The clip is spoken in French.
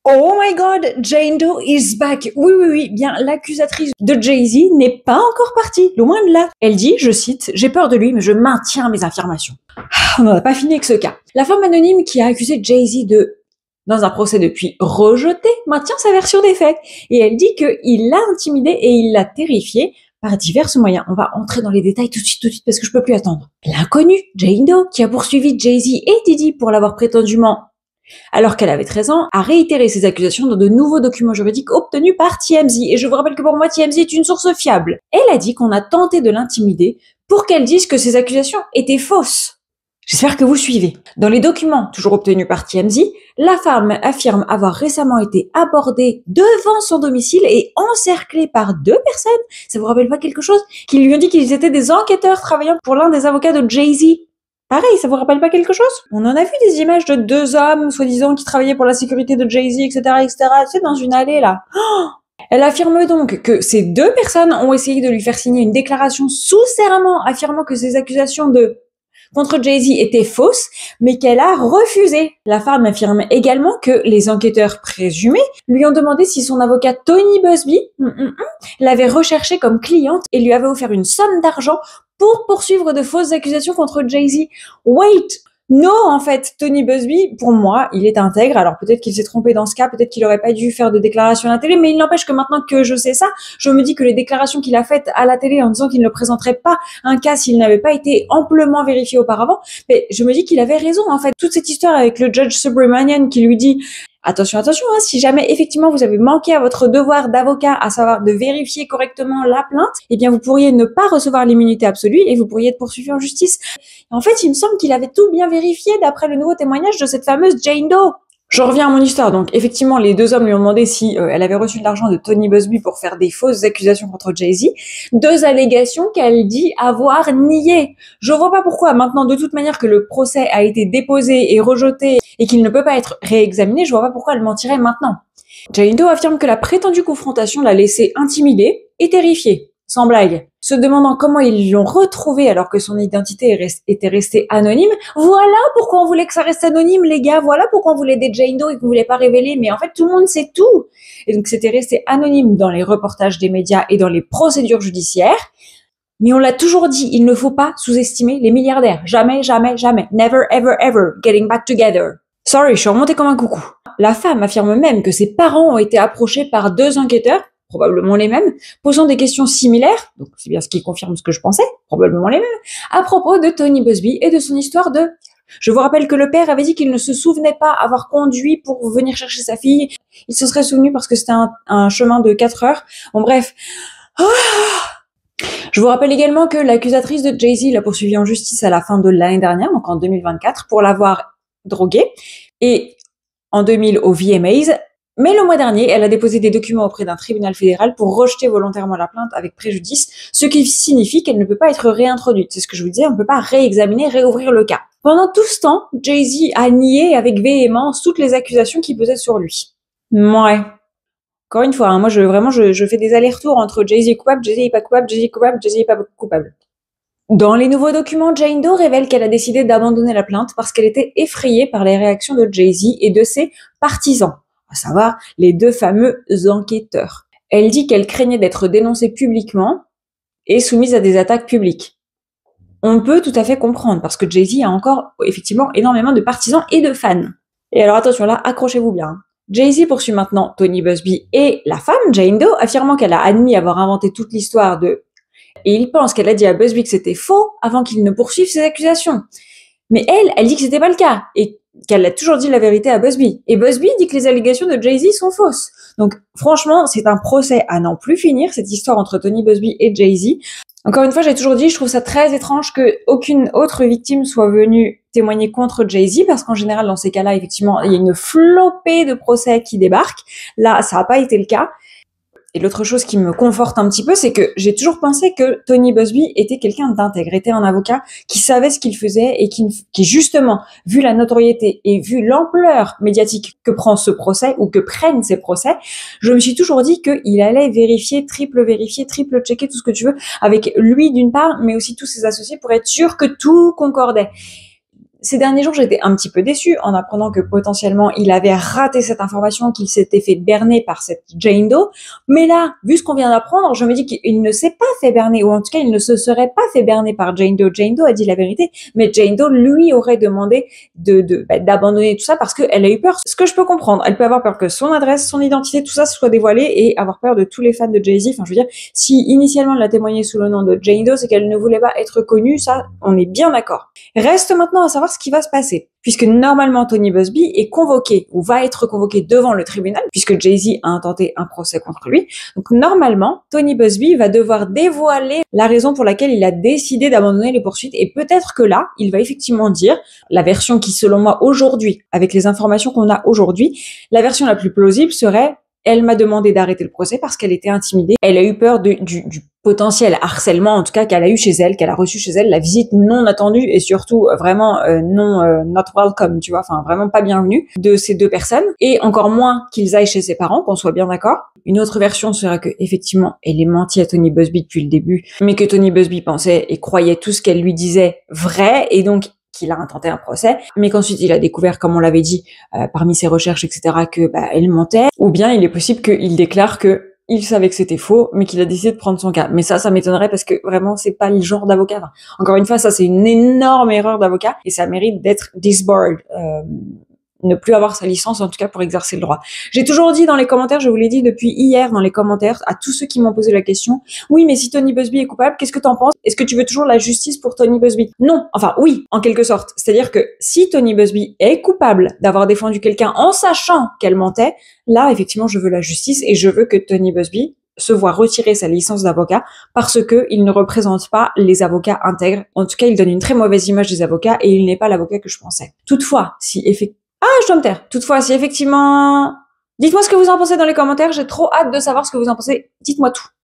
Oh my god, Jane Doe is back. Oui, oui, oui, bien, l'accusatrice de Jay-Z n'est pas encore partie, loin de là. Elle dit, je cite, j'ai peur de lui, mais je maintiens mes affirmations. On n'en a pas fini avec ce cas. La femme anonyme qui a accusé Jay-Z dans un procès depuis rejeté, maintient sa version des faits. Et elle dit qu'il l'a intimidée et il l'a terrifiée par divers moyens. On va entrer dans les détails tout de suite, parce que je peux plus attendre. L'inconnue, Jane Doe, qui a poursuivi Jay-Z et Diddy pour l'avoir prétendument, alors qu'elle avait 13 ans, a réitéré ses accusations dans de nouveaux documents juridiques obtenus par TMZ. Et je vous rappelle que pour moi, TMZ est une source fiable. Elle a dit qu'on a tenté de l'intimider pour qu'elle dise que ses accusations étaient fausses. J'espère que vous suivez. Dans les documents toujours obtenus par TMZ, la femme affirme avoir récemment été abordée devant son domicile et encerclée par 2 personnes. Ça vous rappelle pas quelque chose? Qui lui ont dit qu'ils étaient des enquêteurs travaillant pour l'un des avocats de Jay-Z. Pareil, ça vous rappelle pas quelque chose? On en a vu des images de 2 hommes, soi-disant, qui travaillaient pour la sécurité de Jay-Z, etc., etc., tu sais, dans une allée, là. Oh, elle affirme donc que ces 2 personnes ont essayé de lui faire signer une déclaration sous serment affirmant que ses accusations contre Jay-Z étaient fausses, mais qu'elle a refusé. La femme affirme également que les enquêteurs présumés lui ont demandé si son avocat Tony Buzbee l'avait recherché comme cliente et lui avait offert une somme d'argent pour poursuivre de fausses accusations contre Jay-Z. Wait! Non, en fait, Tony Buzbee, pour moi, il est intègre. Alors peut-être qu'il s'est trompé dans ce cas, peut-être qu'il aurait pas dû faire de déclaration à la télé, mais il n'empêche que maintenant que je sais ça, je me dis que les déclarations qu'il a faites à la télé en disant qu'il ne présenterait pas un cas s'il n'avait pas été amplement vérifié auparavant, mais je me dis qu'il avait raison, en fait. Toute cette histoire avec le judge Subramanian qui lui dit attention, hein, si jamais effectivement vous avez manqué à votre devoir d'avocat, à savoir de vérifier correctement la plainte, eh bien vous pourriez ne pas recevoir l'immunité absolue et vous pourriez être poursuivi en justice. En fait, il me semble qu'il avait tout bien vérifié d'après le nouveau témoignage de cette fameuse Jane Doe. Je reviens à mon histoire. Donc, effectivement, les 2 hommes lui ont demandé si elle avait reçu de l'argent de Tony Buzbee pour faire des fausses accusations contre Jay-Z. 2 allégations qu'elle dit avoir niées. Je vois pas pourquoi. Maintenant, de toute manière, que le procès a été déposé et rejeté et qu'il ne peut pas être réexaminé, je vois pas pourquoi elle mentirait maintenant. Jane Doe affirme que la prétendue confrontation l'a laissée intimidée et terrifiée. Sans blague. Se demandant comment ils l'ont retrouvée alors que son identité était restée anonyme. Voilà pourquoi on voulait que ça reste anonyme, les gars. Voilà pourquoi on voulait des Jane Doe et qu'on voulait pas révéler. Mais en fait, tout le monde sait tout. Et donc, c'était resté anonyme dans les reportages des médias et dans les procédures judiciaires. Mais on l'a toujours dit, il ne faut pas sous-estimer les milliardaires. Jamais, jamais, jamais. Never, ever, ever. Getting back together. Sorry, je suis remontée comme un coucou. La femme affirme même que ses parents ont été approchés par 2 enquêteurs, probablement les mêmes, posant des questions similaires, donc c'est bien ce qui confirme ce que je pensais, probablement les mêmes, à propos de Tony Buzbee et de son histoire de... Je vous rappelle que le père avait dit qu'il ne se souvenait pas avoir conduit pour venir chercher sa fille. Il se serait souvenu parce que c'était un chemin de 4 heures. Bon bref. Je vous rappelle également que l'accusatrice de Jay-Z l'a poursuivi en justice à la fin de l'année dernière, donc en 2024, pour l'avoir drogué. Et en 2000 au VMAs, mais le mois dernier, elle a déposé des documents auprès d'un tribunal fédéral pour rejeter volontairement la plainte avec préjudice, ce qui signifie qu'elle ne peut pas être réintroduite. C'est ce que je vous disais, on ne peut pas réexaminer, réouvrir le cas. Pendant tout ce temps, Jay-Z a nié avec véhémence toutes les accusations qui pesaient sur lui. Ouais. Encore une fois, hein, moi je fais des allers-retours entre Jay-Z est coupable, Jay-Z est pas coupable, Jay-Z est coupable, Jay-Z est pas coupable. Dans les nouveaux documents, Jane Doe révèle qu'elle a décidé d'abandonner la plainte parce qu'elle était effrayée par les réactions de Jay-Z et de ses partisans, à savoir les 2 fameux enquêteurs. Elle dit qu'elle craignait d'être dénoncée publiquement et soumise à des attaques publiques. On peut tout à fait comprendre parce que Jay-Z a encore effectivement énormément de partisans et de fans. Et alors attention là, accrochez-vous bien. Jay-Z poursuit maintenant Tony Buzbee et la femme, Jane Doe, affirmant qu'elle a admis avoir inventé toute l'histoire de... Et il pense qu'elle a dit à Buzbee que c'était faux avant qu'il ne poursuive ses accusations. Mais elle dit que c'était pas le cas et qu'elle a toujours dit la vérité à Buzbee. Et Buzbee dit que les allégations de Jay-Z sont fausses. Donc franchement, c'est un procès à n'en plus finir, cette histoire entre Tony Buzbee et Jay-Z. Encore une fois, j'ai toujours dit, je trouve ça très étrange que aucune autre victime soit venue témoigner contre Jay-Z, parce qu'en général, dans ces cas-là, effectivement, il y a une flopée de procès qui débarquent. Là, ça n'a pas été le cas. Et l'autre chose qui me conforte un petit peu, c'est que j'ai toujours pensé que Tony Buzbee était quelqu'un d'intègre, était un avocat qui savait ce qu'il faisait et qui justement, vu la notoriété et vu l'ampleur médiatique que prend ce procès ou que prennent ces procès, je me suis toujours dit qu'il allait vérifier, triple checker tout ce que tu veux avec lui d'une part, mais aussi tous ses associés pour être sûr que tout concordait. ces derniers jours, j'étais un petit peu déçue en apprenant que potentiellement il avait raté cette information, qu'il s'était fait berner par cette Jane Doe. Mais là, vu ce qu'on vient d'apprendre, je me dis qu'il ne s'est pas fait berner, ou en tout cas, il ne se serait pas fait berner par Jane Doe. Jane Doe a dit la vérité, mais Jane Doe lui aurait demandé d'abandonner tout ça parce qu'elle a eu peur. Ce que je peux comprendre, elle peut avoir peur que son adresse, son identité, tout ça soit dévoilé et avoir peur de tous les fans de Jay-Z. Enfin, je veux dire, si initialement elle a témoigné sous le nom de Jane Doe, c'est qu'elle ne voulait pas être connue, ça, on est bien d'accord. Reste maintenant à savoir ce qui va se passer, puisque normalement Tony Buzbee est convoqué, ou va être convoqué devant le tribunal, puisque Jay-Z a intenté un procès contre lui. Donc normalement, Tony Buzbee va devoir dévoiler la raison pour laquelle il a décidé d'abandonner les poursuites, et peut-être que là, il va effectivement dire la version qui, selon moi, aujourd'hui, avec les informations qu'on a aujourd'hui, la version la plus plausible serait: elle m'a demandé d'arrêter le procès parce qu'elle était intimidée. Elle a eu peur du potentiel harcèlement, en tout cas, qu'elle a eu chez elle, qu'elle a reçu chez elle, la visite non attendue et surtout vraiment not welcome, tu vois, enfin vraiment pas bienvenue de ces deux personnes, et encore moins qu'ils aillent chez ses parents, qu'on soit bien d'accord. Une autre version serait que effectivement, elle ait menti à Tony Buzbee depuis le début, mais que Tony Buzbee pensait et croyait tout ce qu'elle lui disait vrai, et donc qu'il a intenté un procès, mais qu'ensuite il a découvert, comme on l'avait dit, parmi ses recherches, etc., que elle mentait, ou bien il est possible qu'il déclare que il savait que c'était faux, mais qu'il a décidé de prendre son cas. Mais ça m'étonnerait parce que vraiment, c'est pas le genre d'avocat. Enfin, encore une fois, ça c'est une énorme erreur d'avocat et ça mérite d'être disbarred. Ne plus avoir sa licence, en tout cas pour exercer le droit. J'ai toujours dit dans les commentaires, je vous l'ai dit depuis hier dans les commentaires, à tous ceux qui m'ont posé la question, oui, mais si Tony Buzbee est coupable, qu'est-ce que t'en penses? Est-ce que tu veux toujours la justice pour Tony Buzbee? Non, enfin oui, en quelque sorte. C'est-à-dire que si Tony Buzbee est coupable d'avoir défendu quelqu'un en sachant qu'elle mentait, là, effectivement, je veux la justice et je veux que Tony Buzbee se voit retirer sa licence d'avocat parce que il ne représente pas les avocats intègres. En tout cas, il donne une très mauvaise image des avocats et il n'est pas l'avocat que je pensais. Toutefois, si effectivement, je dois me taire. Toutefois, si effectivement... Dites-moi ce que vous en pensez dans les commentaires, j'ai trop hâte de savoir ce que vous en pensez. Dites-moi tout.